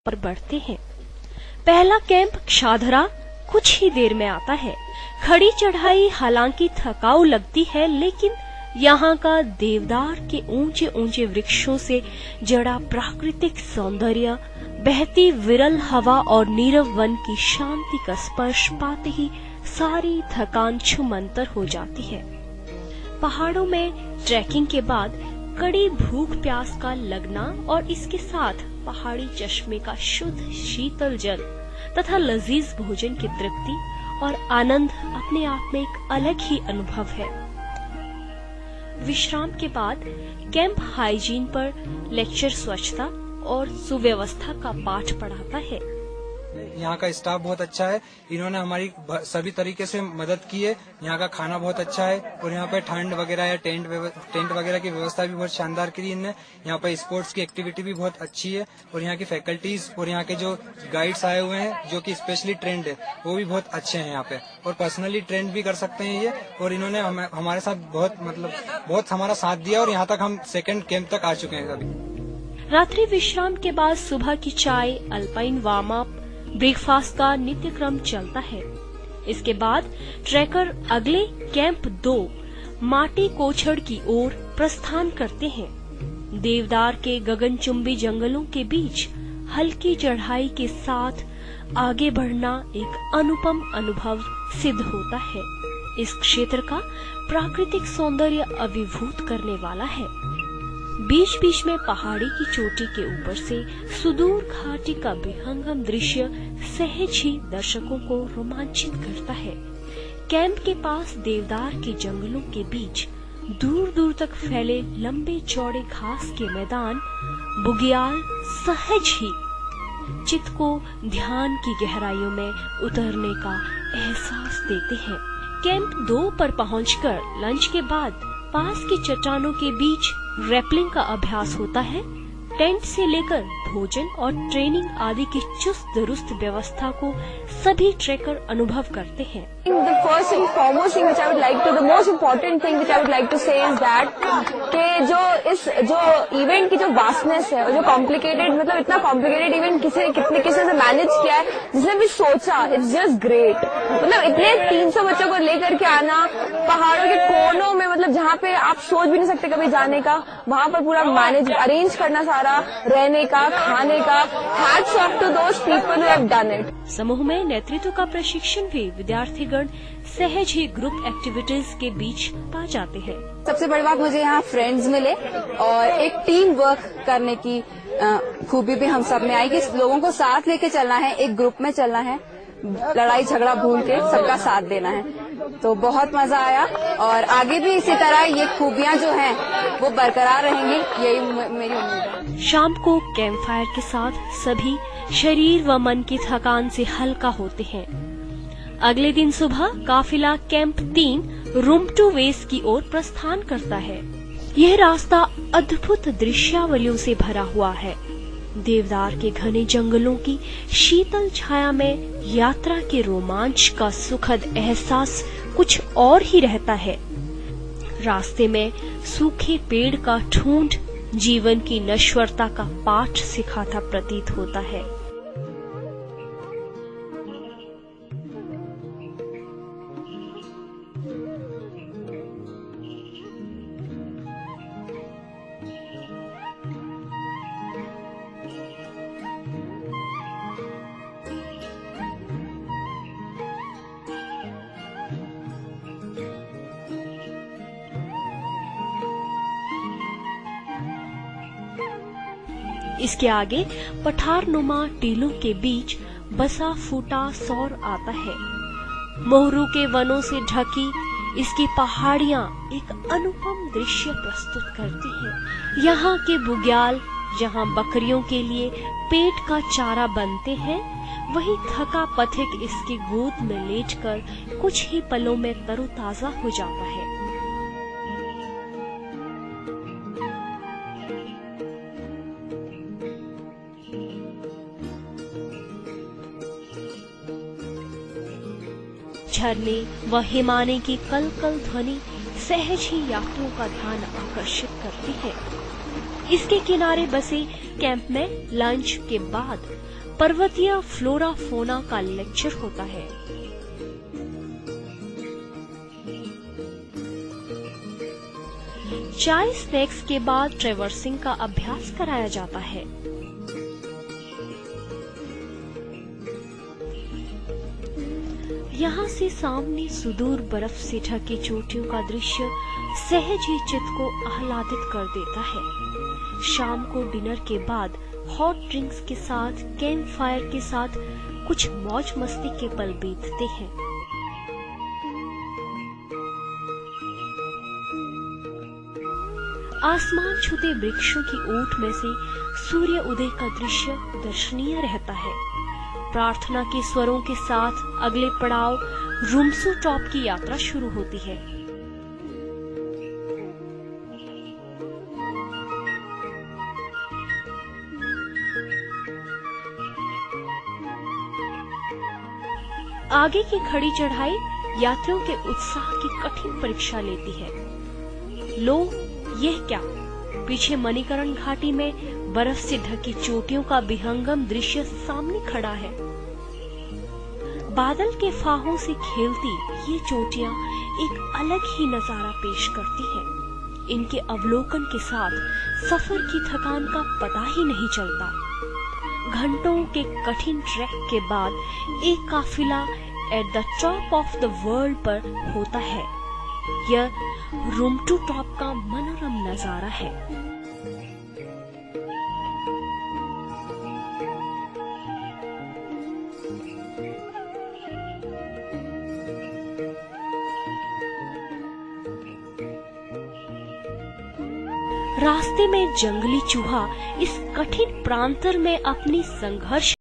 और बढ़ते हैं। पहला कैंप क्षाधरा कुछ ही देर में आता है। खड़ी चढ़ाई हालांकि थकाऊ लगती है, लेकिन यहाँ का देवदार के ऊंचे ऊंचे वृक्षों से जड़ा प्राकृतिक सौंदर्य, बहती विरल हवा और नीरव वन की शांति का स्पर्श पाते ही सारी थकान छूमंतर हो जाती है। पहाड़ों में ट्रैकिंग के बाद कड़ी भूख प्यास का लगना और इसके साथ पहाड़ी चश्मे का शुद्ध शीतल जल तथा लजीज भोजन की तृप्ति और आनंद अपने आप में एक अलग ही अनुभव है। विश्राम के बाद कैंप हाइजीन पर लेक्चर स्वच्छता और सुव्यवस्था का पाठ पढ़ाता है। यहाँ का स्टाफ बहुत अच्छा है, इन्होंने हमारी सभी तरीके से मदद की है। यहाँ का खाना बहुत अच्छा है और यहाँ पे ठंड वगैरह या टेंट वगैरह की व्यवस्था भी बहुत शानदार की इनने। यहाँ पे स्पोर्ट्स की एक्टिविटी भी बहुत अच्छी है और यहाँ की फैकल्टीज और यहाँ के जो गाइड्स आए हुए हैं जो कि स्पेशली ट्रेंड है वो भी बहुत अच्छे हैं यहाँ पे, और पर्सनली ट्रेंड भी कर सकते हैं ये। और इन्होंने हमारे साथ बहुत हमारा साथ दिया और यहाँ तक हम सेकेंड कैंप तक आ चुके हैं अभी। रात्रि विश्राम के बाद सुबह की चाय, अल्पाइन वार्म अप, ब्रेकफास्ट का नित्य क्रम चलता है। इसके बाद ट्रैकर अगले कैंप 2 माटी कोछड़ की ओर प्रस्थान करते हैं। देवदार के गगनचुंबी जंगलों के बीच हल्की चढ़ाई के साथ आगे बढ़ना एक अनुपम अनुभव सिद्ध होता है। इस क्षेत्र का प्राकृतिक सौंदर्य अभिभूत करने वाला है। बीच बीच में पहाड़ी की चोटी के ऊपर से सुदूर घाटी का विहंगम दृश्य सहज ही दर्शकों को रोमांचित करता है। कैंप के पास देवदार के जंगलों के बीच दूर दूर तक फैले लंबे चौड़े घास के मैदान बुग्याल सहज ही चित्त को ध्यान की गहराइयों में उतरने का एहसास देते हैं। कैंप 2 पर पहुंचकर लंच के बाद पास की चट्टानों के बीच रैपलिंग का अभ्यास होता है। टेंट से लेकर भोजन और ट्रेनिंग आदि की चुस्त दुरुस्त व्यवस्था को सभी ट्रैकर अनुभव करते हैं। The first and foremost thing which I would like to, the most important thing which I would like to say is that कि जो इवेंट की जो वास्टनेस है और जो कॉम्प्लिकेटेड, मतलब इतना कॉम्प्लिकेटेड इवेंट किसी से मैनेज किया है, जिसने भी सोचा, इट्स जस्ट ग्रेट। मतलब इतने 300 बच्चों को लेकर के आना पहाड़ों के कोनों में, मतलब जहाँ पे आप सोच भी नहीं सकते कभी जाने का, वहाँ पर पूरा मैनेज अरेंज करना, सारा रहने का, खाने का, hats off to those people who have done it. समूह में नेतृत्व का प्रशिक्षण भी विद्यार्थीगण सहज ही ग्रुप एक्टिविटीज के बीच पा जाते हैं। सबसे बड़ी बात मुझे यहाँ फ्रेंड्स मिले और एक टीम वर्क करने की खूबी भी हम सब में आई कि लोगों को साथ लेके चलना है, एक ग्रुप में चलना है, लड़ाई झगड़ा भूल के सबका साथ देना है। तो बहुत मजा आया और आगे भी इसी तरह ये खूबियां जो हैं वो बरकरार रहेंगी, यही मेरी उम्मीद है। शाम को कैंप फायर के साथ सभी शरीर व मन की थकान से हल्का होते हैं। अगले दिन सुबह काफिला कैंप 3 रुमटू वेस की ओर प्रस्थान करता है। यह रास्ता अद्भुत दृश्यावलियों से भरा हुआ है। देवदार के घने जंगलों की शीतल छाया में यात्रा के रोमांच का सुखद एहसास कुछ और ही रहता है। रास्ते में सूखे पेड़ का ठूंठ जीवन की नश्वरता का पाठ सिखाता प्रतीत होता है। इसके आगे पठारनुमा टीलों के बीच बसा फूटा सौर आता है। मोहरू के वनों से ढकी इसकी पहाड़ियां एक अनुपम दृश्य प्रस्तुत करती हैं। यहाँ के बुग्याल जहाँ बकरियों के लिए पेट का चारा बनते हैं, वही थका पथिक इसकी गोद में लेटकर कुछ ही पलों में तरोताजा हो जाता है। झरने व हिमाने की कल कल ध्वनि सहज ही यात्रियों का ध्यान आकर्षित करती है। इसके किनारे बसे कैंप में लंच के बाद पर्वतीय फ्लोरा फोना का लेक्चर होता है। चाय स्नैक्स के बाद ट्रेवर्सिंग का अभ्यास कराया जाता है। यहाँ से सामने सुदूर बर्फ से ढकी चोटियों का दृश्य सहज ही चित्त को आह्लादित कर देता है। शाम को डिनर के बाद हॉट ड्रिंक्स के साथ कैंप फायर के साथ कुछ मौज मस्ती के पल बीतते हैं। आसमान छूते वृक्षों की ओट में से सूर्य उदय का दृश्य दर्शनीय रहता है। प्रार्थना के स्वरों के साथ अगले पड़ाव रुमसू टॉप की यात्रा शुरू होती है। आगे की खड़ी चढ़ाई यात्रियों के उत्साह की कठिन परीक्षा लेती है। लो, यह क्या? पीछे मणिकरण घाटी में बर्फ से ढकी चोटियों का विहंगम दृश्य सामने खड़ा है। बादल के फाहों से खेलती ये चोटियां एक अलग ही नजारा पेश करती हैं। इनके अवलोकन के साथ सफर की थकान का पता ही नहीं चलता। घंटों के कठिन ट्रैक के बाद एक काफिला at the top of the world पर होता है। यह रुमटू टॉप का मनोरम नजारा है। रास्ते में जंगली चूहा इस कठिन प्रांतर में अपनी संघर्ष